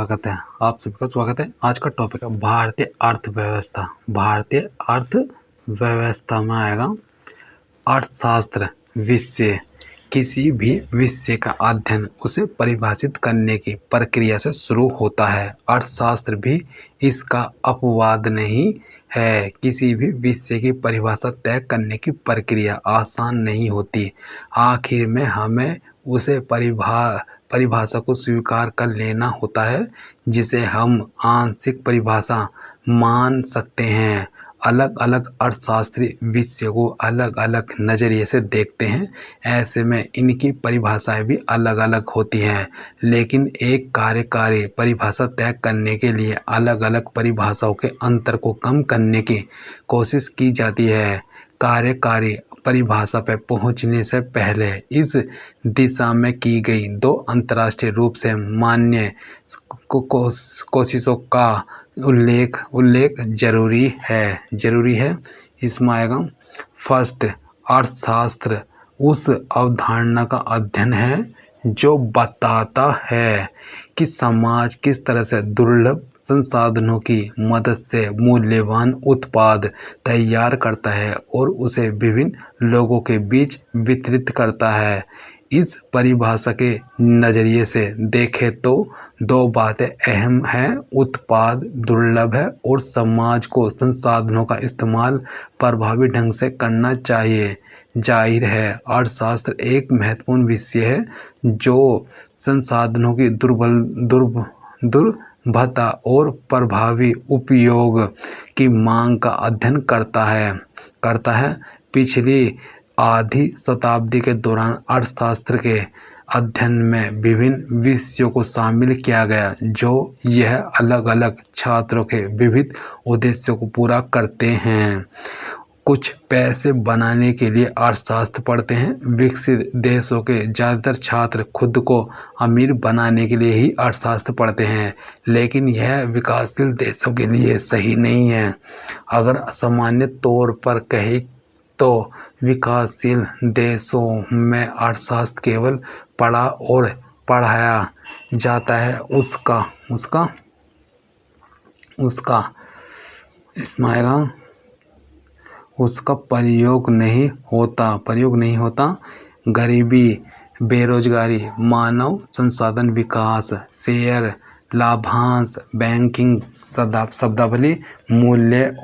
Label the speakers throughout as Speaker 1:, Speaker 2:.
Speaker 1: स्वागत है। आप सभी का स्वागत है। आज का टॉपिक है भारतीय अर्थव्यवस्था। भारतीय अर्थव्यवस्था में आएगा अर्थशास्त्र विषय। किसी भी विषय का अध्ययन उसे परिभाषित करने की प्रक्रिया से शुरू होता है। अर्थशास्त्र भी इसका अपवाद नहीं है। किसी भी विषय की परिभाषा तय करने की प्रक्रिया आसान नहीं होती। आखिर में हमें उसे परिभाषा को स्वीकार कर लेना होता है, जिसे हम आंशिक परिभाषा मान सकते हैं। अलग अलग अर्थशास्त्री विषय को अलग अलग नज़रिए से देखते हैं। ऐसे में इनकी परिभाषाएं भी अलग अलग होती हैं, लेकिन एक कार्यकारी परिभाषा तय करने के लिए अलग अलग परिभाषाओं के अंतर को कम करने की कोशिश की जाती है। कार्यकारी परिभाषा पर पहुंचने से पहले इस दिशा में की गई दो अंतर्राष्ट्रीय रूप से मान्य कोशिशों का उल्लेख जरूरी है। इसमें आएगा फर्स्ट, अर्थशास्त्र उस अवधारणा का अध्ययन है जो बताता है कि समाज किस तरह से दुर्लभ संसाधनों की मदद से मूल्यवान उत्पाद तैयार करता है और उसे विभिन्न लोगों के बीच वितरित करता है। इस परिभाषा के नज़रिए से देखें तो दो बातें अहम हैं। उत्पाद दुर्लभ है और समाज को संसाधनों का इस्तेमाल प्रभावी ढंग से करना चाहिए। जाहिर है, अर्थशास्त्र एक महत्वपूर्ण विषय है जो संसाधनों की दुर्लभता और प्रभावी उपयोग की मांग का अध्ययन करता है। पिछली आधी शताब्दी के दौरान अर्थशास्त्र के अध्ययन में विभिन्न विषयों को शामिल किया गया, जो यह अलग अलग छात्रों के विविध उद्देश्यों को पूरा करते हैं। कुछ पैसे बनाने के लिए अर्थशास्त्र पढ़ते हैं। विकसित देशों के ज़्यादातर छात्र खुद को अमीर बनाने के लिए ही अर्थशास्त्र पढ़ते हैं, लेकिन यह विकासशील देशों के लिए सही नहीं है। अगर सामान्य तौर पर कहें तो विकासशील देशों में अर्थशास्त्र केवल पढ़ा और पढ़ाया जाता है। इसमें आएगा उसका प्रयोग नहीं होता। गरीबी, बेरोजगारी, मानव संसाधन विकास, शेयर लाभांश, बैंकिंग शब्दावली, मूल्य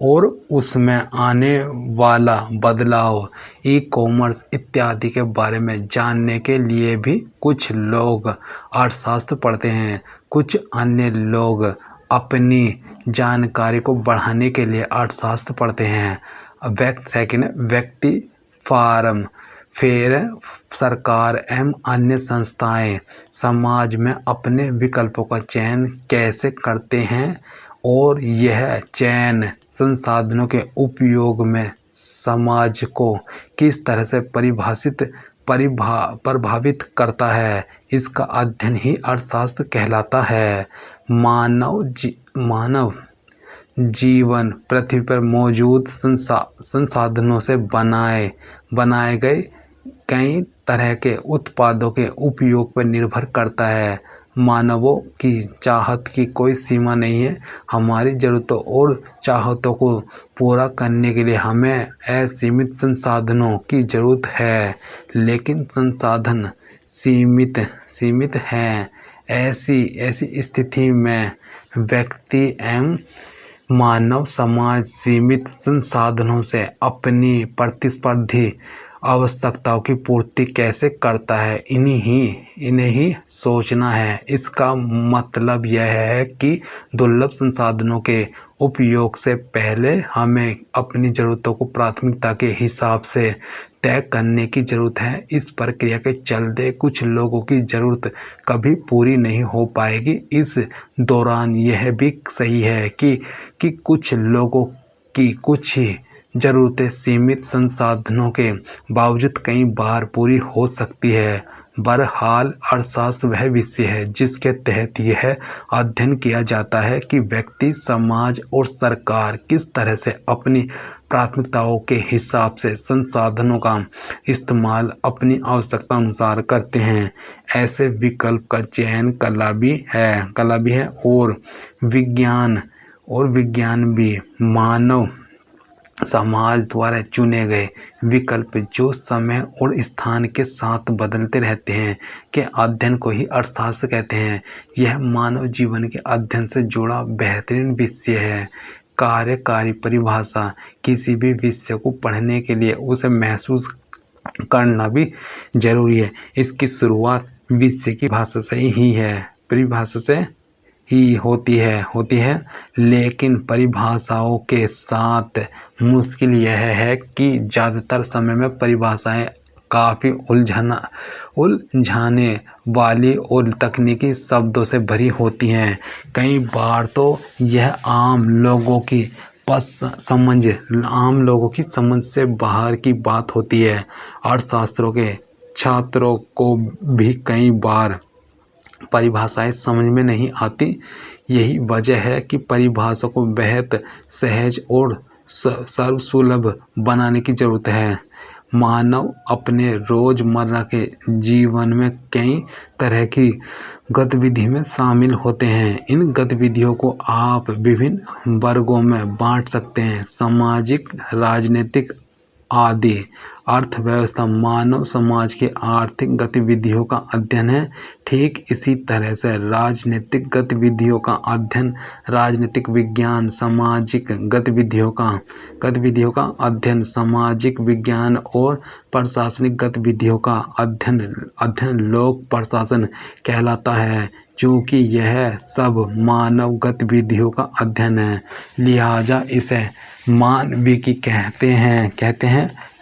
Speaker 1: और उसमें आने वाला बदलाव, ई कॉमर्स इत्यादि के बारे में जानने के लिए भी कुछ लोग अर्थशास्त्र पढ़ते हैं। कुछ अन्य लोग अपनी जानकारी को बढ़ाने के लिए अर्थशास्त्र पढ़ते हैं। व्यक्ति, फर्म, फिर सरकार एवं अन्य संस्थाएं समाज में अपने विकल्पों का चयन कैसे करते हैं और यह चयन संसाधनों के उपयोग में समाज को किस तरह से प्रभावित करता है, इसका अध्ययन ही अर्थशास्त्र कहलाता है। मानव जीवन पृथ्वी पर मौजूद संसाधनों से बनाए गए कई तरह के उत्पादों के उपयोग पर निर्भर करता है। मानवों की चाहत की कोई सीमा नहीं है। हमारी ज़रूरतों और चाहतों को पूरा करने के लिए हमें असीमित संसाधनों की ज़रूरत है, लेकिन संसाधन सीमित हैं। ऐसी स्थिति में व्यक्ति एवं मानव समाज सीमित संसाधनों से अपनी प्रतिस्पर्धी आवश्यकताओं की पूर्ति कैसे करता है, इन्हें ही सोचना है। इसका मतलब यह है कि दुर्लभ संसाधनों के उपयोग से पहले हमें अपनी ज़रूरतों को प्राथमिकता के हिसाब से तय करने की ज़रूरत है। इस प्रक्रिया के चलते कुछ लोगों की ज़रूरत कभी पूरी नहीं हो पाएगी। इस दौरान यह भी सही है कि कुछ लोगों की कुछ ही ज़रूरतें सीमित संसाधनों के बावजूद कई बार पूरी हो सकती है। बहरहाल अर्थशास्त्र वह विषय है जिसके तहत यह अध्ययन किया जाता है कि व्यक्ति, समाज और सरकार किस तरह से अपनी प्राथमिकताओं के हिसाब से संसाधनों का इस्तेमाल अपनी आवश्यकता अनुसार करते हैं। ऐसे विकल्प का चयन कला भी है और विज्ञान भी मानव समाज द्वारा चुने गए विकल्प जो समय और स्थान के साथ बदलते रहते हैं के अध्ययन को ही अर्थशास्त्र कहते हैं। यह मानव जीवन के अध्ययन से जुड़ा बेहतरीन विषय है। कार्यकारी परिभाषा किसी भी विषय को पढ़ने के लिए उसे महसूस करना भी जरूरी है। इसकी शुरुआत विषय की भाषा से ही है, परिभाषा से ही होती है, लेकिन परिभाषाओं के साथ मुश्किल यह है कि ज़्यादातर समय में परिभाषाएं काफ़ी उलझाने वाली और तकनीकी शब्दों से भरी होती हैं। कई बार तो यह आम लोगों की समझ से बाहर की बात होती है। अर्थशास्त्रों के छात्रों को भी कई बार परिभाषाएं समझ में नहीं आती। यही वजह है कि परिभाषा को बेहद सहज और सर्वसुलभ बनाने की ज़रूरत है। मानव अपने रोज़मर्रा के जीवन में कई तरह की गतिविधि में शामिल होते हैं। इन गतिविधियों को आप विभिन्न वर्गों में बांट सकते हैं, सामाजिक, राजनीतिक आदि। अर्थव्यवस्था मानव समाज की आर्थिक गतिविधियों का अध्ययन है। ठीक इसी तरह से राजनीतिक गतिविधियों का अध्ययन राजनीतिक विज्ञान, सामाजिक गतिविधियों का अध्ययन सामाजिक विज्ञान और प्रशासनिक गतिविधियों का अध्ययन लोक प्रशासन कहलाता है। चूँकि यह सब मानव गतिविधियों का अध्ययन है, लिहाजा इसे मानविकी कहते हैं।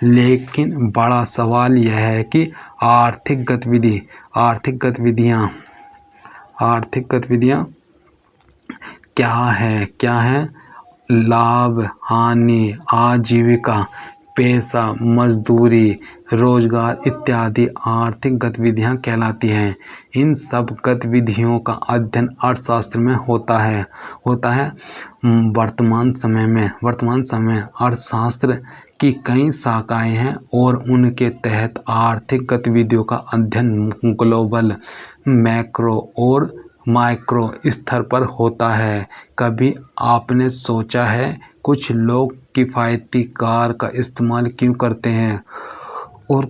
Speaker 1: लेकिन बड़ा सवाल यह है कि आर्थिक गतिविधियाँ क्या है? लाभ, हानि, आजीविका, पेशा, मजदूरी, रोजगार इत्यादि आर्थिक गतिविधियां कहलाती हैं। इन सब गतिविधियों का अध्ययन अर्थशास्त्र में होता है। वर्तमान समय अर्थशास्त्र की कई शाखाएं हैं और उनके तहत आर्थिक गतिविधियों का अध्ययन ग्लोबल, मैक्रो और माइक्रो स्तर पर होता है। कभी आपने सोचा है कुछ लोग किफ़ायती कार का इस्तेमाल क्यों करते हैं और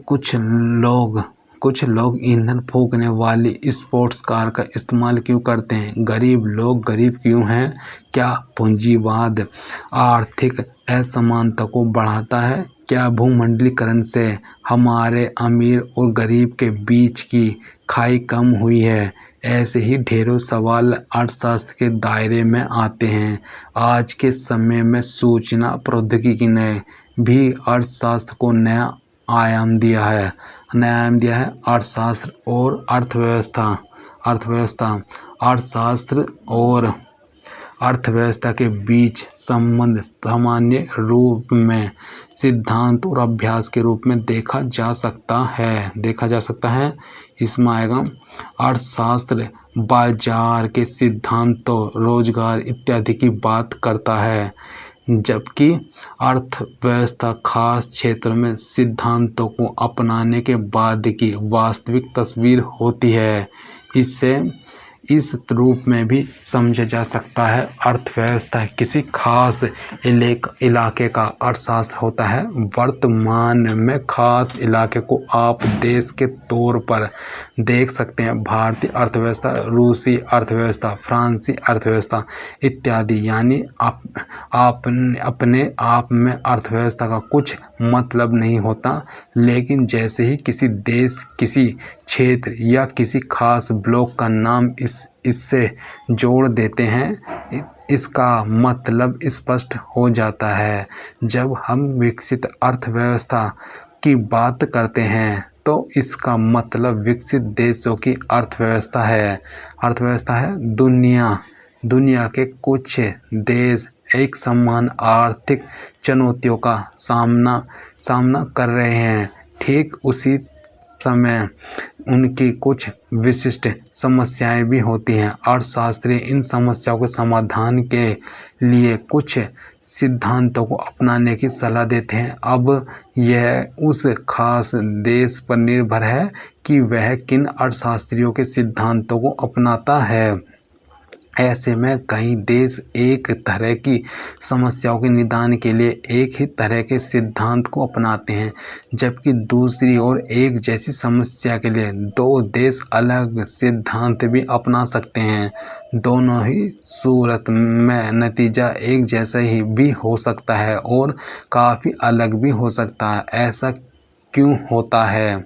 Speaker 1: कुछ लोग ईंधन फूकने वाली स्पोर्ट्स कार का इस्तेमाल क्यों करते हैं? गरीब लोग गरीब क्यों हैं? क्या पूंजीवाद आर्थिक असमानता को बढ़ाता है? क्या भूमंडलीकरण से हमारे अमीर और गरीब के बीच की खाई कम हुई है? ऐसे ही ढेरों सवाल अर्थशास्त्र के दायरे में आते हैं। आज के समय में सूचना प्रौद्योगिकी ने भी अर्थशास्त्र को नया आयाम दिया है। अर्थशास्त्र और अर्थशास्त्र और अर्थव्यवस्था के बीच संबंध सामान्य रूप में सिद्धांत और अभ्यास के रूप में देखा जा सकता है। इसमें आएगा अर्थशास्त्र बाजार के सिद्धांतों, रोजगार इत्यादि की बात करता है, जबकि अर्थव्यवस्था खास क्षेत्र में सिद्धांतों को अपनाने के बाद की वास्तविक तस्वीर होती है। इससे इस रूप में भी समझा जा सकता है, अर्थव्यवस्था किसी खास इलाके का अर्थशास्त्र होता है। वर्तमान में खास इलाके को आप देश के तौर पर देख सकते हैं। भारतीय अर्थव्यवस्था, रूसी अर्थव्यवस्था, फ्रांसीसी अर्थव्यवस्था इत्यादि। यानी अपने आप में अर्थव्यवस्था का कुछ मतलब नहीं होता, लेकिन जैसे ही किसी देश, किसी क्षेत्र या किसी खास ब्लॉक का नाम इससे जोड़ देते हैं, इसका मतलब स्पष्ट हो जाता है। जब हम विकसित अर्थव्यवस्था की बात करते हैं तो इसका मतलब विकसित देशों की अर्थव्यवस्था है। दुनिया के कुछ देश एक समान आर्थिक चुनौतियों का सामना कर रहे हैं। ठीक उसी समय उनकी कुछ विशिष्ट समस्याएं भी होती हैं। अर्थशास्त्री इन समस्याओं के समाधान के लिए कुछ सिद्धांतों को अपनाने की सलाह देते हैं। अब यह उस खास देश पर निर्भर है कि वह किन अर्थशास्त्रियों के सिद्धांतों को अपनाता है। ऐसे में कई देश एक तरह की समस्याओं के निदान के लिए एक ही तरह के सिद्धांत को अपनाते हैं, जबकि दूसरी ओर एक जैसी समस्या के लिए दो देश अलग सिद्धांत भी अपना सकते हैं। दोनों ही सूरत में नतीजा एक जैसा ही भी हो सकता है और काफ़ी अलग भी हो सकता है। ऐसा क्यों होता है?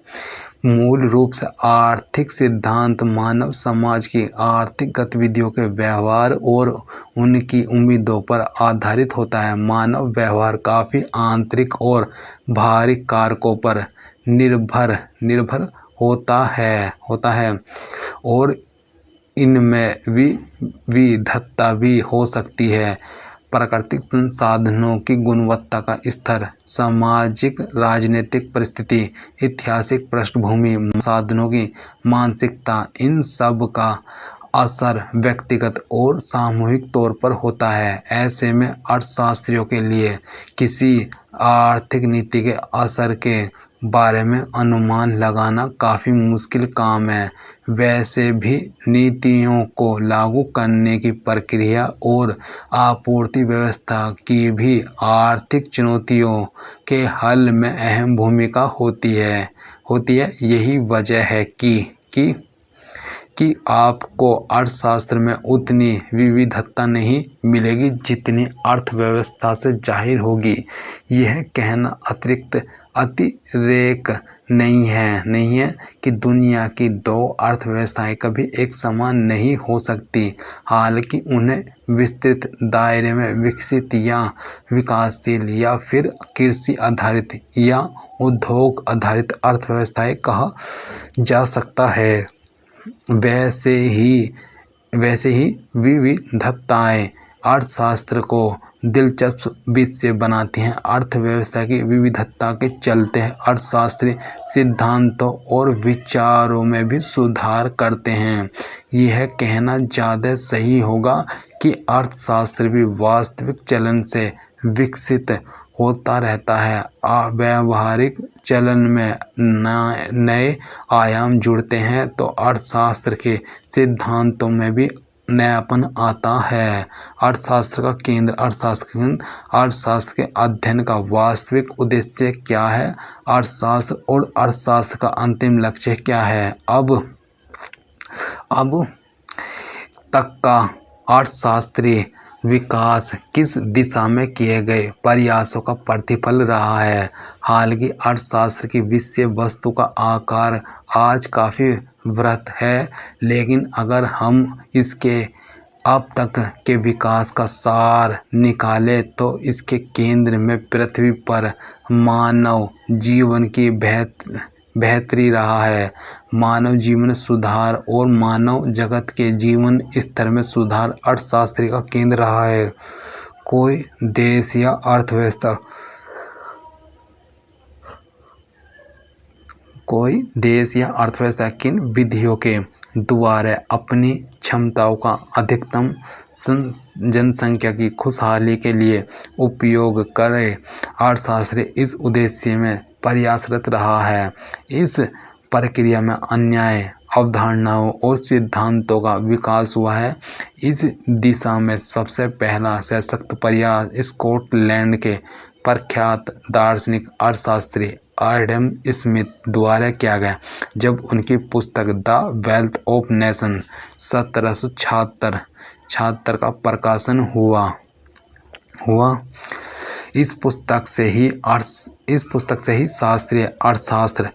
Speaker 1: मूल रूप से आर्थिक सिद्धांत मानव समाज की आर्थिक गतिविधियों के व्यवहार और उनकी उम्मीदों पर आधारित होता है। मानव व्यवहार काफ़ी आंतरिक और बाहरी कारकों पर निर्भर होता है और इनमें विविधता भी हो सकती है। प्राकृतिक संसाधनों की गुणवत्ता का स्तर, सामाजिक राजनीतिक परिस्थिति, ऐतिहासिक पृष्ठभूमि, संसाधनों की मानसिकता, इन सब का असर व्यक्तिगत और सामूहिक तौर पर होता है। ऐसे में अर्थशास्त्रियों के लिए किसी आर्थिक नीति के असर के बारे में अनुमान लगाना काफ़ी मुश्किल काम है। वैसे भी नीतियों को लागू करने की प्रक्रिया और आपूर्ति व्यवस्था की भी आर्थिक चुनौतियों के हल में अहम भूमिका होती है। यही वजह है कि आपको अर्थशास्त्र में उतनी विविधता नहीं मिलेगी जितनी अर्थव्यवस्था से जाहिर होगी। यह कहना अतिरेक नहीं है कि दुनिया की दो अर्थव्यवस्थाएं कभी एक समान नहीं हो सकती। हालांकि उन्हें विस्तृत दायरे में विकसित या विकासशील या फिर कृषि आधारित या उद्योग आधारित अर्थव्यवस्थाएं कहा जा सकता है। वैसे ही विविधताएं अर्थशास्त्र को दिलचस्प विषय बनाती हैं। अर्थव्यवस्था की विविधता के चलते अर्थशास्त्री सिद्धांतों और विचारों में भी सुधार करते हैं। यह कहना ज़्यादा सही होगा कि अर्थशास्त्र भी वास्तविक चलन से विकसित होता रहता है। व्यावहारिक चलन में नए आयाम जुड़ते हैं तो अर्थशास्त्र के सिद्धांतों में भी नयापन आता है। अर्थशास्त्र के अध्ययन का वास्तविक उद्देश्य क्या है? अर्थशास्त्र और अर्थशास्त्र का अंतिम लक्ष्य क्या है? अब तक का अर्थशास्त्रीय विकास किस दिशा में किए गए प्रयासों का प्रतिफल रहा है? हालांकि अर्थशास्त्र की विषय वस्तु का आकार आज काफ़ी वृहत है, लेकिन अगर हम इसके अब तक के विकास का सार निकालें तो इसके केंद्र में पृथ्वी पर मानव जीवन की बेहतरी रहा है। मानव जीवन सुधार और मानव जगत के जीवन स्तर में सुधार अर्थशास्त्र का केंद्र रहा है। कोई देश या अर्थव्यवस्था किन विधियों के द्वारा अपनी क्षमताओं का अधिकतम जनसंख्या की खुशहाली के लिए उपयोग करे, अर्थशास्त्र इस उद्देश्य में प्रयासरत रहा है। इस प्रक्रिया में अन्याय अवधारणाओं और सिद्धांतों का विकास हुआ है। इस दिशा में सबसे पहला सशक्त प्रयास स्कॉटलैंड के प्रख्यात दार्शनिक अर्थशास्त्री एडम स्मिथ द्वारा किया गया, जब उनकी पुस्तक द वेल्थ ऑफ नेशन 1776 का प्रकाशन हुआ। इस पुस्तक से ही शास्त्रीय अर्थशास्त्र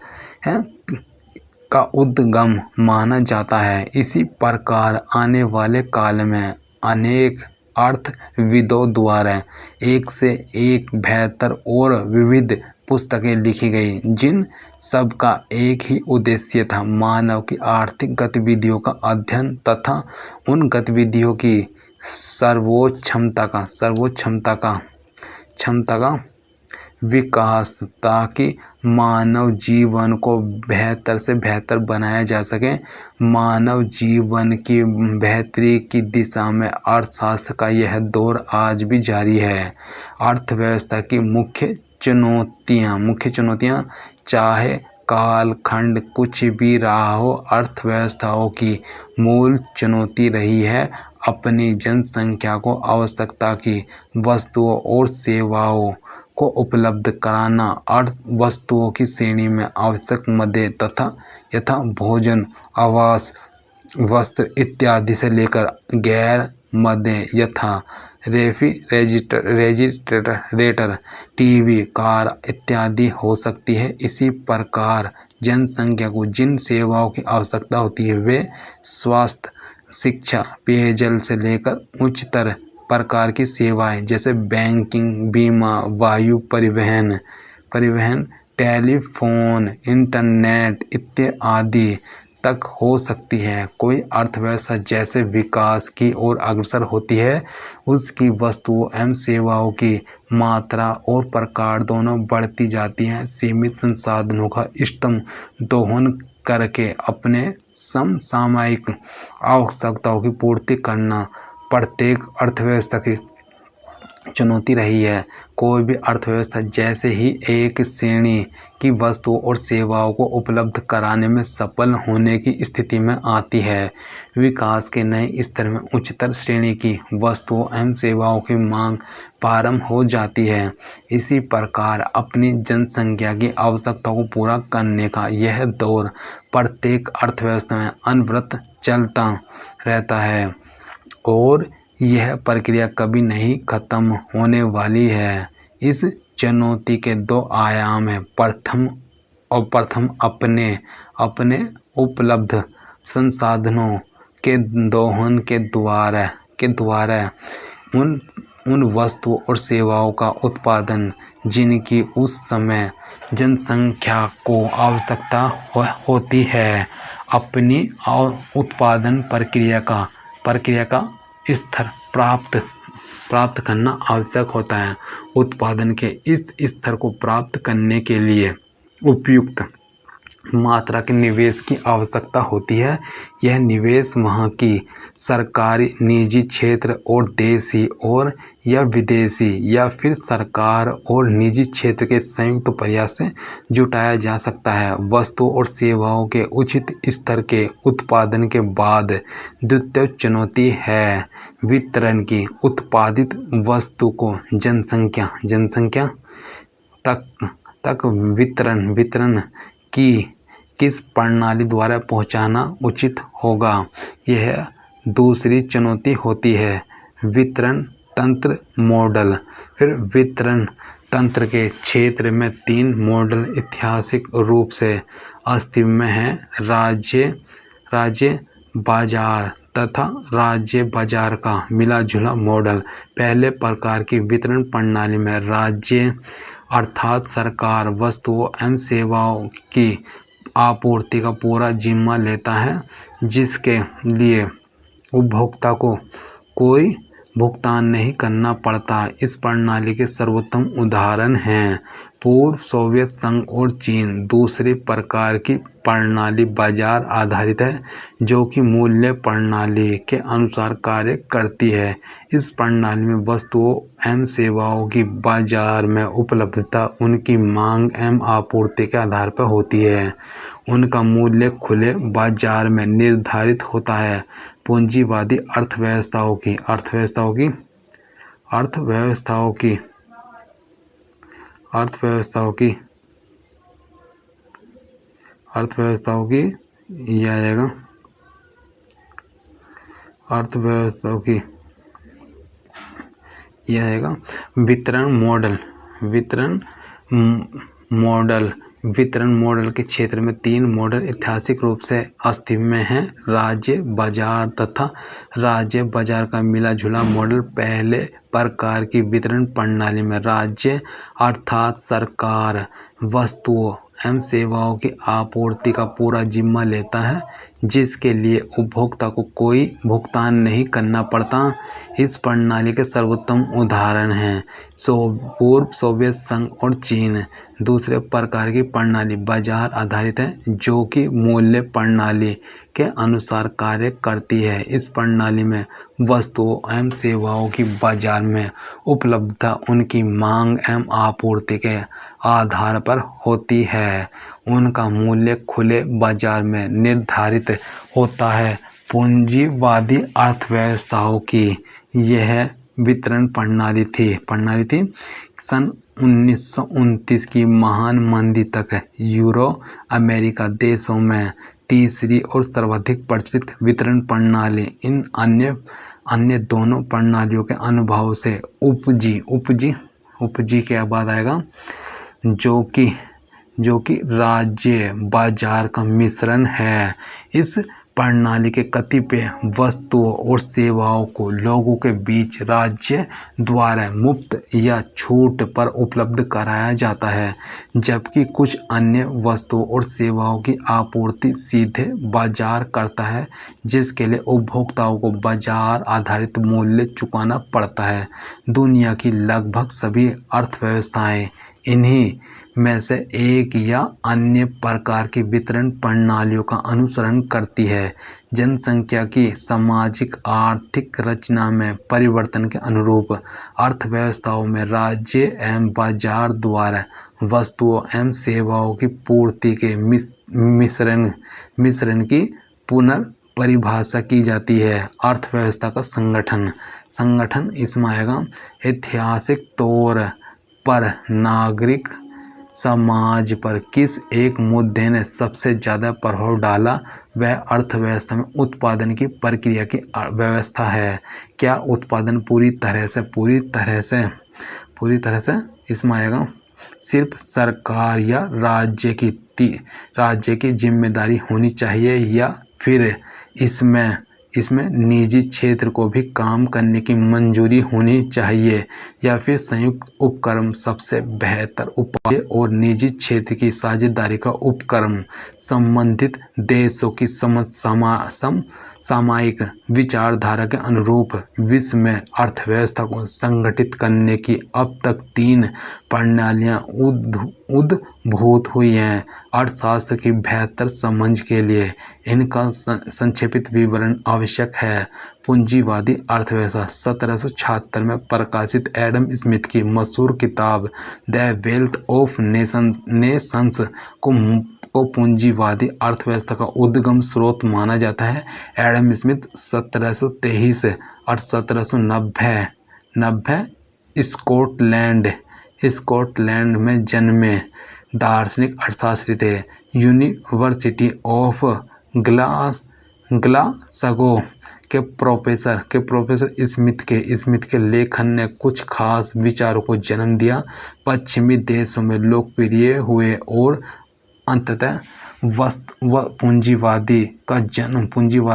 Speaker 1: का उद्गम माना जाता है। इसी प्रकार आने वाले काल में अनेक अर्थविदों द्वारा एक से एक बेहतर और विविध पुस्तकें लिखी गई, जिन सब का एक ही उद्देश्य था, मानव की आर्थिक गतिविधियों का अध्ययन तथा उन गतिविधियों की सर्वोच्च क्षमता का विकास ताकि मानव जीवन को बेहतर से बेहतर बनाया जा सके। मानव जीवन की बेहतरी की दिशा में अर्थशास्त्र का यह दौर आज भी जारी है। अर्थव्यवस्था की मुख्य चुनौतियाँ चाहे कालखंड कुछ भी रहा हो, अर्थव्यवस्थाओं की मूल चुनौती रही है अपनी जनसंख्या को आवश्यकता की वस्तुओं और सेवाओं को उपलब्ध कराना। अर्थ वस्तुओं की श्रेणी में आवश्यक मदे यथा भोजन, आवास, वस्त्र इत्यादि से लेकर गैर मदे यथा रेफ्रिजरेटर, टीवी, कार इत्यादि हो सकती है। इसी प्रकार जनसंख्या को जिन सेवाओं की आवश्यकता होती है वे स्वास्थ्य, शिक्षा, पेयजल से लेकर उच्चतर प्रकार की सेवाएं जैसे बैंकिंग, बीमा, वायु परिवहन, टेलीफोन, इंटरनेट इत्यादि तक हो सकती है। कोई अर्थव्यवस्था जैसे विकास की ओर अग्रसर होती है, उसकी वस्तुओं एवं सेवाओं की मात्रा और प्रकार दोनों बढ़ती जाती हैं। सीमित संसाधनों का इष्टतम दोहन करके अपने समसामयिक आवश्यकताओं की पूर्ति करना प्रत्येक अर्थव्यवस्था की चुनौती रही है। कोई भी अर्थव्यवस्था जैसे ही एक श्रेणी की वस्तुओं और सेवाओं को उपलब्ध कराने में सफल होने की स्थिति में आती है, विकास के नए स्तर में उच्चतर श्रेणी की वस्तुओं एवं सेवाओं की मांग प्रारंभ हो जाती है। इसी प्रकार अपनी जनसंख्या की आवश्यकताओं को पूरा करने का यह दौर प्रत्येक अर्थव्यवस्था में अनवरत चलता रहता है और यह प्रक्रिया कभी नहीं खत्म होने वाली है। इस चुनौती के दो आयाम हैं। प्रथम अपने उपलब्ध संसाधनों के दोहन के द्वारा उन वस्तुओं और सेवाओं का उत्पादन जिनकी उस समय जनसंख्या को आवश्यकता होती है। अपनी उत्पादन प्रक्रिया का स्तर प्राप्त करना आवश्यक होता है। उत्पादन के इस स्तर को प्राप्त करने के लिए उपयुक्त मात्रा के निवेश की आवश्यकता होती है। यह निवेश वहाँ की सरकारी, निजी क्षेत्र और देशी और या विदेशी या फिर सरकार और निजी क्षेत्र के संयुक्त प्रयास से जुटाया जा सकता है। वस्तुओं और सेवाओं के उचित स्तर के उत्पादन के बाद द्वितीय चुनौती है वितरण की। उत्पादित वस्तु को जनसंख्या तक वितरण की किस प्रणाली द्वारा पहुंचाना उचित होगा, यह दूसरी चुनौती होती है। वितरण तंत्र मॉडल। फिर वितरण तंत्र के क्षेत्र में 3 मॉडल ऐतिहासिक रूप से अस्तित्व में हैं। राज्य बाजार तथा राज्य बाजार का मिला-जुला मॉडल। पहले प्रकार की वितरण प्रणाली में राज्य अर्थात सरकार वस्तुओं एवं सेवाओं की आपूर्ति का पूरा जिम्मा लेता है, जिसके लिए उपभोक्ता को कोई भुगतान नहीं करना पड़ता। इस प्रणाली के सर्वोत्तम उदाहरण हैं पूर्व सोवियत संघ और चीन। दूसरी प्रकार की प्रणाली बाजार आधारित है, जो कि मूल्य प्रणाली के अनुसार कार्य करती है। इस प्रणाली में वस्तुओं एवं सेवाओं की बाजार में उपलब्धता उनकी मांग एवं आपूर्ति के आधार पर होती है। उनका मूल्य खुले बाजार में निर्धारित होता है। पूंजीवादी अर्थव्यवस्थाओं की यह आएगा वितरण मॉडल के क्षेत्र में 3 मॉडल ऐतिहासिक रूप से अस्तित्व में हैं। राज्य बाजार तथा राज्य बाजार का मिला-जुला मॉडल। पहले प्रकार की वितरण प्रणाली में राज्य अर्थात सरकार वस्तुओं एवं सेवाओं की आपूर्ति का पूरा जिम्मा लेता है, जिसके लिए उपभोक्ता को कोई भुगतान नहीं करना पड़ता। इस प्रणाली के सर्वोत्तम उदाहरण हैं पूर्व सोवियत संघ और चीन। दूसरे प्रकार की प्रणाली बाजार आधारित है, जो कि मूल्य प्रणाली के अनुसार कार्य करती है। इस प्रणाली में वस्तुओं एवं सेवाओं की बाजार में उपलब्धता उनकी मांग एवं आपूर्ति के आधार पर होती है। उनका मूल्य खुले बाजार में निर्धारित होता है। पूंजीवादी अर्थव्यवस्थाओं की यह वितरण प्रणाली थी। सन 1929 की महान मंदी तक यूरो अमेरिका देशों में तीसरी और सर्वाधिक प्रचलित वितरण प्रणाली इन अन्य दोनों प्रणालियों के अनुभव से उपजी के बाद आएगा, जो कि राज्य बाजार का मिश्रण है। इस प्रणाली के कतिपय वस्तुओं और सेवाओं को लोगों के बीच राज्य द्वारा मुफ्त या छूट पर उपलब्ध कराया जाता है, जबकि कुछ अन्य वस्तुओं और सेवाओं की आपूर्ति सीधे बाजार करता है, जिसके लिए उपभोक्ताओं को बाजार आधारित मूल्य चुकाना पड़ता है। दुनिया की लगभग सभी अर्थव्यवस्थाएं इन्हीं में से एक या अन्य प्रकार की वितरण प्रणालियों का अनुसरण करती है। जनसंख्या की सामाजिक आर्थिक रचना में परिवर्तन के अनुरूप अर्थव्यवस्थाओं में राज्य एवं बाजार द्वारा वस्तुओं एवं सेवाओं की पूर्ति के मिश्रण की पुनर्परिभाषा की जाती है। अर्थव्यवस्था का संगठन इसमें आएगा। ऐतिहासिक तौर पर नागरिक समाज पर किस एक मुद्दे ने सबसे ज़्यादा प्रभाव डाला, वह अर्थव्यवस्था में उत्पादन की प्रक्रिया की व्यवस्था है। क्या उत्पादन पूरी तरह से इसमें आएगा। सिर्फ सरकार या राज्य की जिम्मेदारी होनी चाहिए, या फिर इसमें निजी क्षेत्र को भी काम करने की मंजूरी होनी चाहिए, या फिर संयुक्त उपक्रम सबसे बेहतर उपाय और निजी क्षेत्र की साझेदारी का उपक्रम संबंधित देशों की सामयिक विचारधारा के अनुरूप विश्व में अर्थव्यवस्था को संगठित करने की अब तक 3 प्रणालियां उद्भूत हुई हैं। अर्थशास्त्र की बेहतर समझ के लिए इनका संक्षेपित विवरण आवश्यक है। पूंजीवादी अर्थव्यवस्था 1776 में प्रकाशित एडम स्मिथ की मशहूर किताब द वेल्थ ऑफ नेशंस को पूंजीवादी अर्थव्यवस्था का उद्गम स्रोत माना जाता है। एडम स्मिथ 1723 और 1790 स्कॉटलैंड में जन्मे दार्शनिक अर्थशास्त्री थे। यूनिवर्सिटी ऑफ ग्लासगो के प्रोफेसर स्मिथ के लेखन ने कुछ खास विचारों को जन्म दिया, पश्चिमी देशों में लोकप्रिय हुए और अंततः पूंजीवाद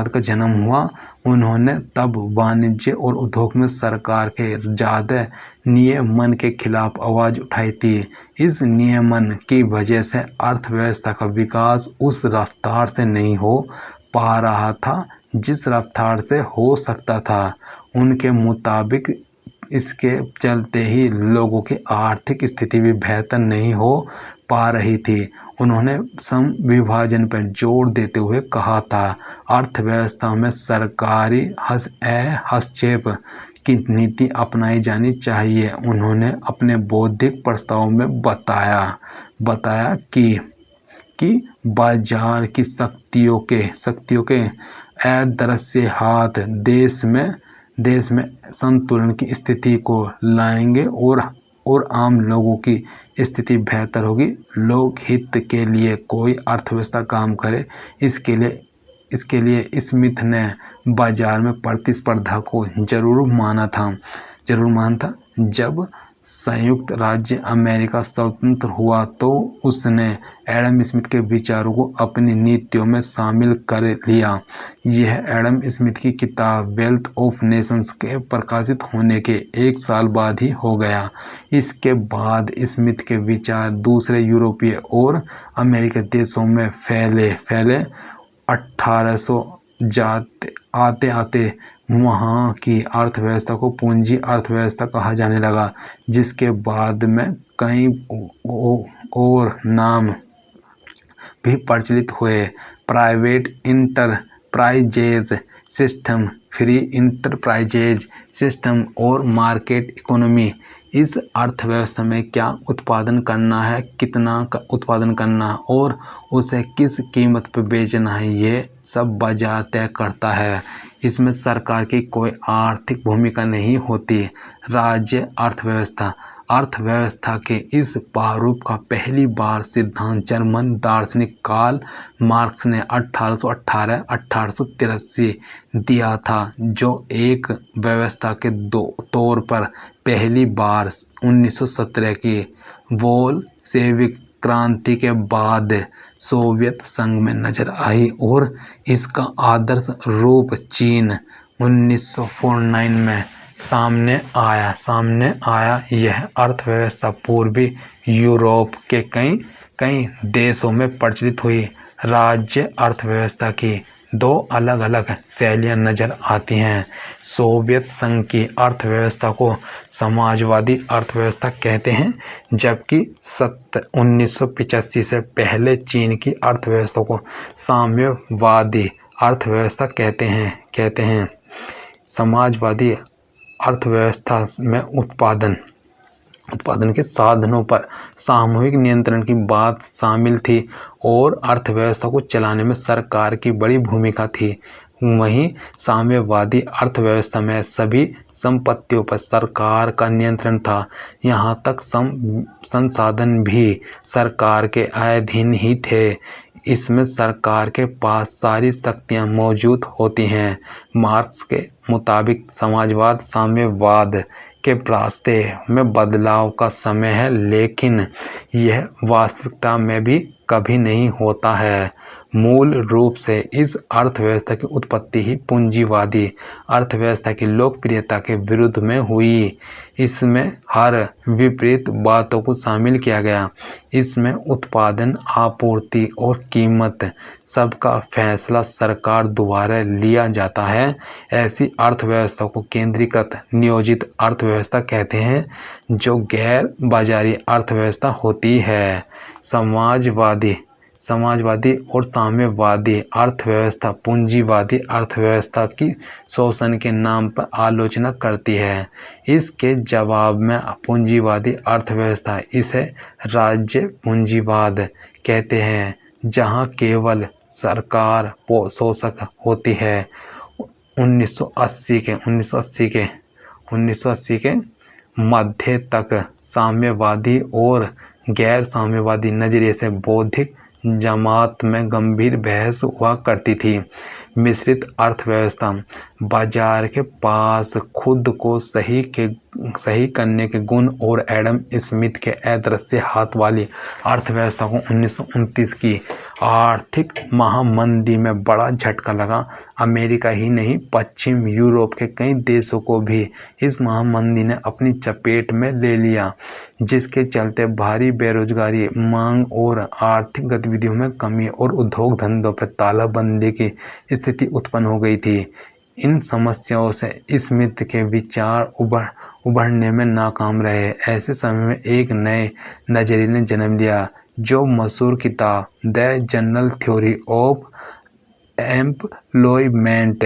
Speaker 1: का जन्म हुआ। उन्होंने तब वाणिज्य और उद्योग में सरकार के ज़्यादा नियमन के खिलाफ आवाज़ उठाई थी। इस नियमन की वजह से अर्थव्यवस्था का विकास उस रफ्तार से नहीं हो पा रहा था जिस रफ्तार से हो सकता था। उनके मुताबिक इसके चलते ही लोगों की आर्थिक स्थिति भी बेहतर नहीं हो पा रही थी। उन्होंने सम विभाजन पर जोर देते हुए कहा था, अर्थव्यवस्था में सरकारी हस्तक्षेप की नीति अपनाई जानी चाहिए। उन्होंने अपने बौद्धिक प्रस्ताव में बताया कि बाजार की शक्तियों के अदृश्य हाथ देश में संतुलन की स्थिति को लाएंगे और आम लोगों की स्थिति बेहतर होगी। लोक हित के लिए कोई अर्थव्यवस्था काम करे, इसके लिए स्मिथ ने बाजार में प्रतिस्पर्धा को जरूर माना था। जब संयुक्त राज्य अमेरिका स्वतंत्र हुआ तो उसने एडम स्मिथ के विचारों को अपनी नीतियों में शामिल कर लिया। यह एडम स्मिथ की किताब वेल्थ ऑफ नेशंस के प्रकाशित होने के 1 साल बाद ही हो गया। इसके बाद स्मिथ के विचार दूसरे यूरोपीय और अमेरिकी देशों में फैले 1800 आते आते वहाँ की अर्थव्यवस्था को पूंजी अर्थव्यवस्था कहा जाने लगा, जिसके बाद में कई और नाम भी प्रचलित हुए। Private enterprises system, free enterprises system और मार्केट इकोनॉमी। इस अर्थव्यवस्था में क्या उत्पादन करना है, कितना का उत्पादन करना है और उसे किस कीमत पर बेचना है, ये सब बाजार तय करता है। इसमें सरकार की कोई आर्थिक भूमिका नहीं होती। राज्य अर्थव्यवस्था के इस प्रारूप का पहली बार सिद्धांत जर्मन दार्शनिक कार्ल मार्क्स ने 1818-1883 दिया था, जो एक व्यवस्था के तौर पर पहली बार 1917 की बोल्शेविक क्रांति के बाद सोवियत संघ में नजर आई और इसका आदर्श रूप चीन 1949 में सामने आया। यह अर्थव्यवस्था पूर्वी यूरोप के कई देशों में प्रचलित हुई। राज्य अर्थव्यवस्था की दो अलग अलग शैलियाँ नजर आती हैं। सोवियत संघ की अर्थव्यवस्था को समाजवादी अर्थव्यवस्था कहते हैं, जबकि 1985 से पहले चीन की अर्थव्यवस्था को साम्यवादी अर्थव्यवस्था कहते हैं। समाजवादी अर्थव्यवस्था में उत्पादन के साधनों पर सामूहिक नियंत्रण की बात शामिल थी और अर्थव्यवस्था को चलाने में सरकार की बड़ी भूमिका थी। वहीं साम्यवादी अर्थव्यवस्था में सभी संपत्तियों पर सरकार का नियंत्रण था। यहाँ तक संसाधन भी सरकार के अधीन ही थे। इसमें सरकार के पास सारी शक्तियाँ मौजूद होती हैं। मार्क्स के मुताबिक समाजवाद साम्यवाद के रास्ते में बदलाव का समय है, लेकिन यह वास्तविकता में भी कभी नहीं होता है। मूल रूप से इस अर्थव्यवस्था की उत्पत्ति ही पूंजीवादी अर्थव्यवस्था की लोकप्रियता के विरुद्ध में हुई। इसमें हर विपरीत बातों को शामिल किया गया। इसमें उत्पादन, आपूर्ति और कीमत सबका फैसला सरकार द्वारा लिया जाता है। ऐसी अर्थव्यवस्था को केंद्रीकृत नियोजित अर्थव्यवस्था कहते हैं, जो गैर बाजारी अर्थव्यवस्था होती है। समाजवादी और साम्यवादी अर्थव्यवस्था पूंजीवादी अर्थव्यवस्था की शोषण के नाम पर आलोचना करती है। इसके जवाब में पूंजीवादी अर्थव्यवस्था, इसे राज्य पूंजीवाद कहते हैं, जहां केवल सरकार शोषक होती है। 1980 के मध्य तक साम्यवादी और गैर साम्यवादी नजरिए से बौद्धिक जमात में गंभीर बहस हुआ करती थी। मिश्रित अर्थव्यवस्था बाजार के पास खुद को सही करने के गुण और एडम स्मिथ के अदृश्य हाथ वाली अर्थव्यवस्था को 1929 की आर्थिक महामंदी में बड़ा झटका लगा। अमेरिका ही नहीं, पश्चिम यूरोप के कई देशों को भी इस महामंदी ने अपनी चपेट में ले लिया, जिसके चलते भारी बेरोजगारी, मांग और आर्थिक गतिविधियों में कमी और उद्योग धंधों पर तालाबंदी की स्थिति उत्पन्न हो गई थी। इन समस्याओं से स्मिथ के विचार उभरने में नाकाम रहे। ऐसे समय में एक नए नजरिए ने जन्म लिया, जो मशहूर किताब the general theory of employment,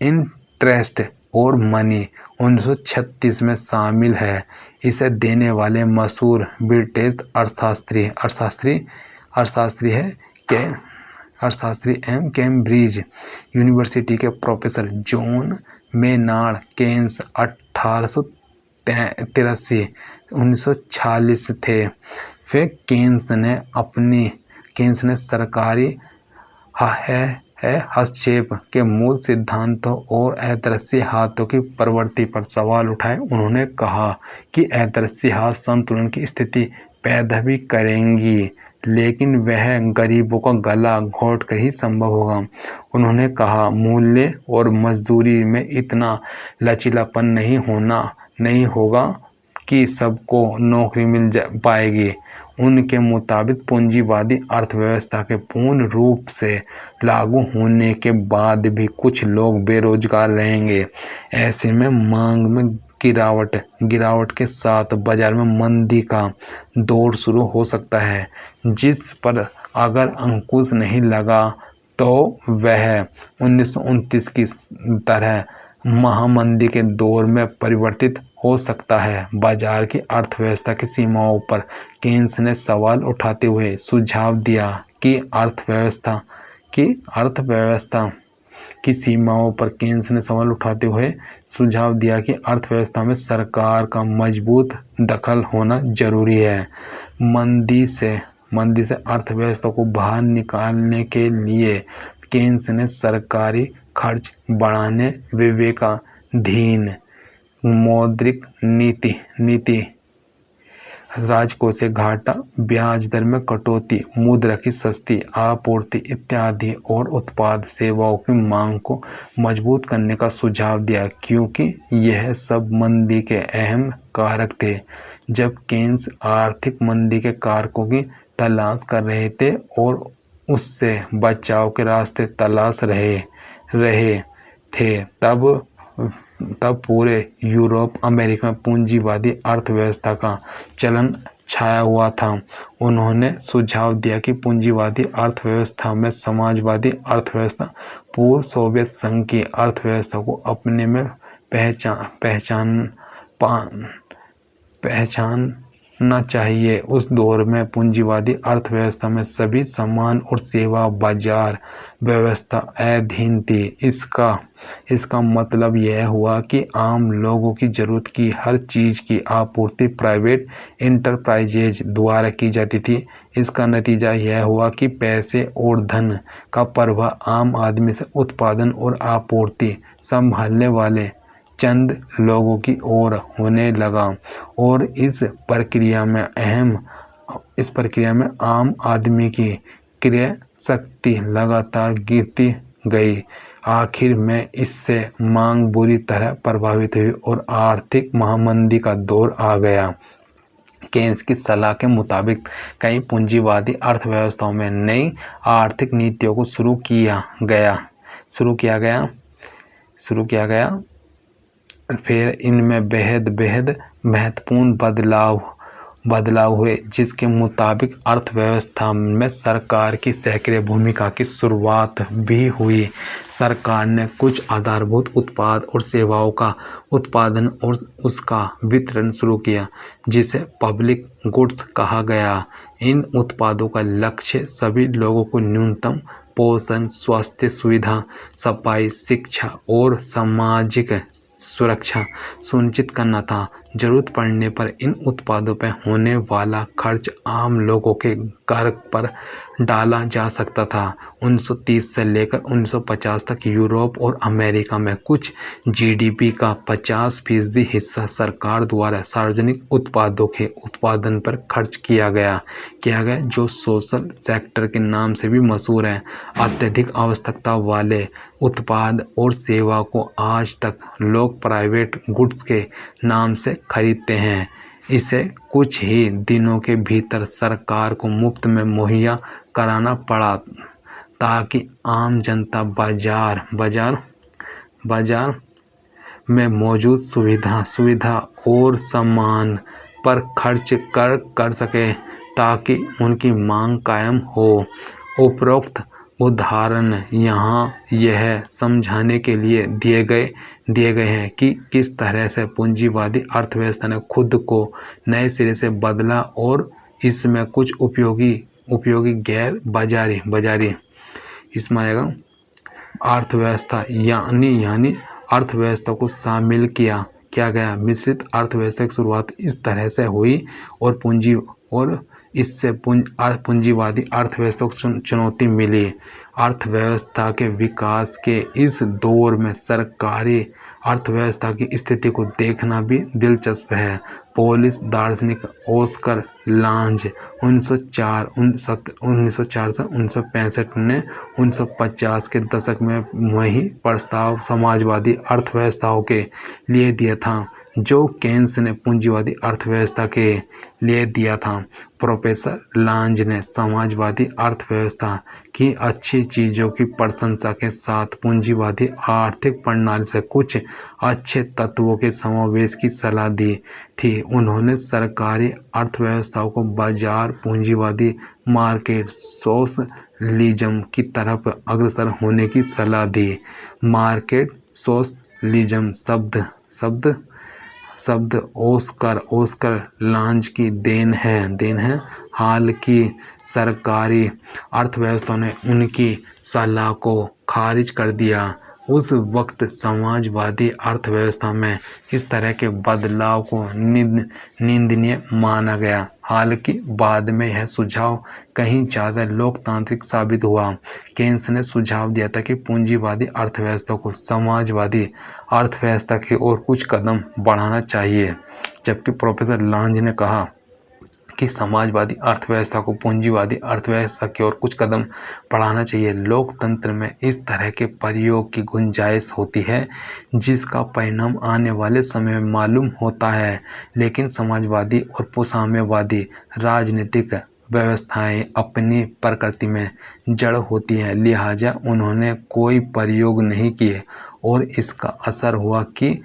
Speaker 1: interest और मनी 1936 में शामिल है। इसे देने वाले मशहूर ब्रिटिश अर्थशास्त्री एवं कैम्ब्रिज यूनिवर्सिटी के प्रोफेसर जॉन मेनार्ड केन्स 1883-1946 थे। फिर केन्स ने सरकारी हस्तक्षेप के मूल सिद्धांतों और अदृश्य हाथों की प्रवृत्ति पर सवाल उठाए। उन्होंने कहा कि अदृश्य हाथ संतुलन की स्थिति पैदा भी करेंगी, लेकिन वह गरीबों का गला घोंटकर ही संभव होगा। उन्होंने कहा, मूल्य और मजदूरी में इतना लचीलापन नहीं होगा कि सबको नौकरी मिल पाएगी। उनके मुताबिक पूंजीवादी अर्थव्यवस्था के पूर्ण रूप से लागू होने के बाद भी कुछ लोग बेरोजगार रहेंगे। ऐसे में मांग में गिरावट के साथ बाजार में मंदी का दौर शुरू हो सकता है, जिस पर अगर अंकुश नहीं लगा तो वह 1929 की तरह महामंदी के दौर में परिवर्तित हो सकता है। बाजार की अर्थव्यवस्था की सीमाओं पर केन्स ने सवाल उठाते हुए सुझाव दिया कि अर्थव्यवस्था की सीमाओं पर केन्स ने सवाल उठाते हुए सुझाव दिया कि अर्थव्यवस्था में सरकार का मजबूत दखल होना जरूरी है। मंदी से अर्थव्यवस्था को बाहर निकालने के लिए केन्स ने सरकारी खर्च बढ़ाने, विवेकाधीन मौद्रिक नीति, राजकोषीय घाटा, ब्याज दर में कटौती, मुद्रा की सस्ती आपूर्ति इत्यादि और उत्पाद सेवाओं की मांग को मजबूत करने का सुझाव दिया, क्योंकि यह सब मंदी के अहम कारक थे। जब केन्स आर्थिक मंदी के कारकों की तलाश कर रहे थे और उससे बचाव के रास्ते तलाश रहे थे, तब पूरे यूरोप, अमेरिका में पूंजीवादी अर्थव्यवस्था का चलन छाया हुआ था। उन्होंने सुझाव दिया कि पूंजीवादी अर्थव्यवस्था में समाजवादी अर्थव्यवस्था, पूर्व सोवियत संघ की अर्थव्यवस्था को अपने में पहचानना चाहिए। उस दौर में पूंजीवादी अर्थव्यवस्था में सभी सामान और सेवा बाजार व्यवस्था अधीन थी। इसका मतलब यह हुआ कि आम लोगों की जरूरत की हर चीज की आपूर्ति प्राइवेट एंटरप्राइजेज द्वारा की जाती थी। इसका नतीजा यह हुआ कि पैसे और धन का प्रवाह आम आदमी से उत्पादन और आपूर्ति संभालने वाले चंद लोगों की ओर होने लगा और इस प्रक्रिया में आम आदमी की क्रय शक्ति लगातार गिरती गई। आखिर में इससे मांग बुरी तरह प्रभावित हुई और आर्थिक महामंदी का दौर आ गया। केन्स की सलाह के मुताबिक कई पूंजीवादी अर्थव्यवस्थाओं में नई आर्थिक नीतियों को शुरू किया गया। फिर इनमें बेहद महत्वपूर्ण बदलाव हुए, जिसके मुताबिक अर्थव्यवस्था में सरकार की सक्रिय भूमिका की शुरुआत भी हुई। सरकार ने कुछ आधारभूत उत्पाद और सेवाओं का उत्पादन और उसका वितरण शुरू किया, जिसे पब्लिक गुड्स कहा गया। इन उत्पादों का लक्ष्य सभी लोगों को न्यूनतम पोषण, स्वास्थ्य सुविधा, सफाई, शिक्षा और सामाजिक सुरक्षा सुनिश्चित करना था। जरूरत पड़ने पर इन उत्पादों पर होने वाला खर्च आम लोगों के कर पर डाला जा सकता था। 1930 से लेकर 1950 तक यूरोप और अमेरिका में कुछ जीडीपी का 50% हिस्सा सरकार द्वारा सार्वजनिक उत्पादों के उत्पादन पर खर्च किया गया, जो सोशल सेक्टर के नाम से भी मशहूर है। अत्यधिक आवश्यकता वाले उत्पाद और सेवा को आज तक लोग प्राइवेट गुड्स के नाम से खरीदते हैं। इसे कुछ ही दिनों के भीतर सरकार को मुफ्त में मुहैया कराना पड़ा, ताकि आम जनता बाजार में मौजूद सुविधा और सामान पर खर्च कर सके, ताकि उनकी मांग कायम हो। उपरोक्त उदाहरण यहाँ यह समझाने के लिए दिए गए हैं कि किस तरह से पूंजीवादी अर्थव्यवस्था ने खुद को नए सिरे से बदला और इसमें कुछ उपयोगी गैर बाजारी इसमें आएगा अर्थव्यवस्था यानी अर्थव्यवस्था को शामिल किया गया। मिश्रित अर्थव्यवस्था की शुरुआत इस तरह से हुई और इससे पूंजीवादी अर्थव्यवस्था को चुनौती मिली। अर्थव्यवस्था के विकास के इस दौर में सरकारी अर्थव्यवस्था की स्थिति को देखना भी दिलचस्प है। पोलिश दार्शनिक ऑस्कर लांज 1904 से 1965 ने 1950 के दशक में वही प्रस्ताव समाजवादी अर्थव्यवस्थाओं के लिए दिया था जो केन्स ने पूंजीवादी अर्थव्यवस्था के लिए दिया था। प्रोफेसर लांज ने समाजवादी अर्थव्यवस्था की अच्छी चीज़ों की प्रशंसा के साथ पूंजीवादी आर्थिक प्रणाली से कुछ अच्छे तत्वों के समावेश की सलाह दी थी। उन्होंने सरकारी अर्थव्यवस्थाओं को बाजार पूंजीवादी मार्केट सोशलिज्म की तरफ अग्रसर होने की सलाह दी। मार्केट सोशलिज्म शब्द ऑस्कर लांज की देन है। हाल की सरकारी अर्थव्यवस्था ने उनकी सलाह को खारिज कर दिया। उस वक्त समाजवादी अर्थव्यवस्था में इस तरह के बदलाव को निंदनीय माना गया। हालांकि बाद में यह सुझाव कहीं ज़्यादा लोकतांत्रिक साबित हुआ। केन्स ने सुझाव दिया था कि पूंजीवादी अर्थव्यवस्था को समाजवादी अर्थव्यवस्था की ओर कुछ कदम बढ़ाना चाहिए, जबकि प्रोफेसर लांज ने कहा कि समाजवादी अर्थव्यवस्था को पूंजीवादी अर्थव्यवस्था की ओर कुछ कदम बढ़ाना चाहिए। लोकतंत्र में इस तरह के प्रयोग की गुंजाइश होती है जिसका परिणाम आने वाले समय में मालूम होता है, लेकिन समाजवादी और साम्यवादी राजनीतिक व्यवस्थाएं अपनी प्रकृति में जड़ होती हैं, लिहाजा उन्होंने कोई प्रयोग नहीं किए और इसका असर हुआ कि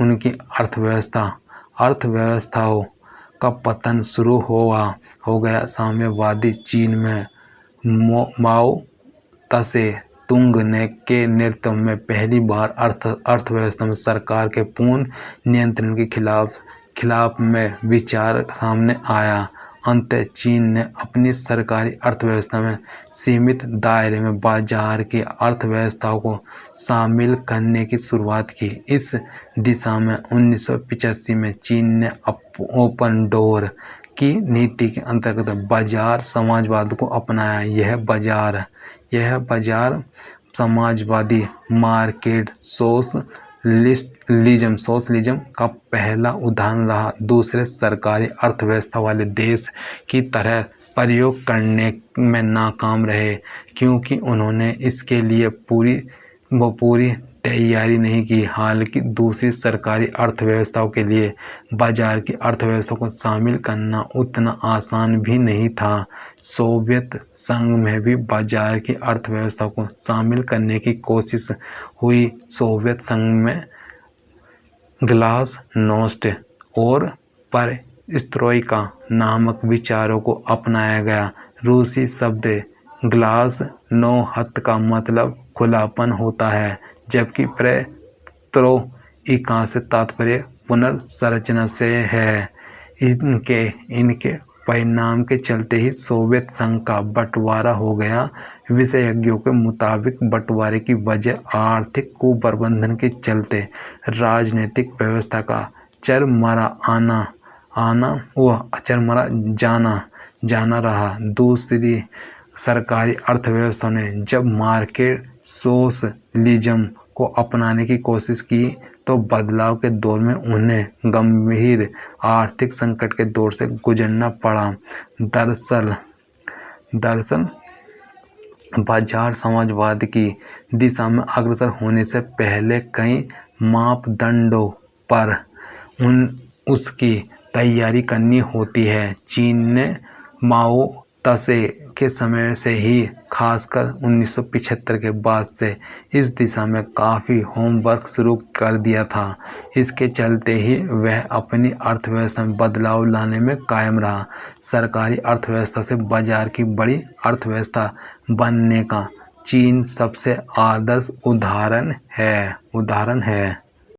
Speaker 1: उनकी अर्थव्यवस्थाओं का पतन शुरू हो गया। साम्यवादी चीन में माओ त्से तुंग के नेतृत्व में पहली बार अर्थव्यवस्था में सरकार के पूर्ण नियंत्रण के खिलाफ में विचार सामने आया। अंततः चीन ने अपनी सरकारी अर्थव्यवस्था में सीमित दायरे में बाजार की अर्थव्यवस्थाओं को शामिल करने की शुरुआत की। इस दिशा में 1985 में चीन ने ओपन डोर की नीति के अंतर्गत बाजार समाजवाद को अपनाया। यह बाजार समाजवादी मार्केट सोशलिज्म का पहला उदाहरण रहा। दूसरे सरकारी अर्थव्यवस्था वाले देश की तरह प्रयोग करने में नाकाम रहे क्योंकि उन्होंने इसके लिए पूरी तैयारी नहीं की। हालांकि दूसरी सरकारी अर्थव्यवस्थाओं के लिए बाजार की अर्थव्यवस्था को शामिल करना उतना आसान भी नहीं था। सोवियत संघ में भी बाजार की अर्थव्यवस्था को शामिल करने की कोशिश हुई। सोवियत संघ में ग्लासनोस्ट और पेरेस्ट्रोइका नामक विचारों को अपनाया गया। रूसी शब्द ग्लासनोहत का मतलब खुलापन होता है, जबकि पेरेस्ट्रोइका से तात्पर्य पुनर्संरचना से है। इनके परिणाम के चलते ही सोवियत संघ का बंटवारा हो गया। विशेषज्ञों के मुताबिक बंटवारे की वजह आर्थिक कुप्रबंधन के चलते राजनीतिक व्यवस्था का चरमरा जाना रहा। दूसरी सरकारी अर्थव्यवस्था ने जब मार्केट सोशलिज्म को अपनाने की कोशिश की तो बदलाव के दौर में उन्हें गंभीर आर्थिक संकट के दौर से गुजरना पड़ा। दरअसल बाजार समाजवाद की दिशा में अग्रसर होने से पहले कई मापदंडों पर उसकी तैयारी करनी होती है। चीन ने माओ त्से के समय से ही, खासकर 1975 के बाद से, इस दिशा में काफ़ी होमवर्क शुरू कर दिया था। इसके चलते ही वह अपनी अर्थव्यवस्था में बदलाव लाने में कायम रहा। सरकारी अर्थव्यवस्था से बाजार की बड़ी अर्थव्यवस्था बनने का चीन सबसे आदर्श उदाहरण है।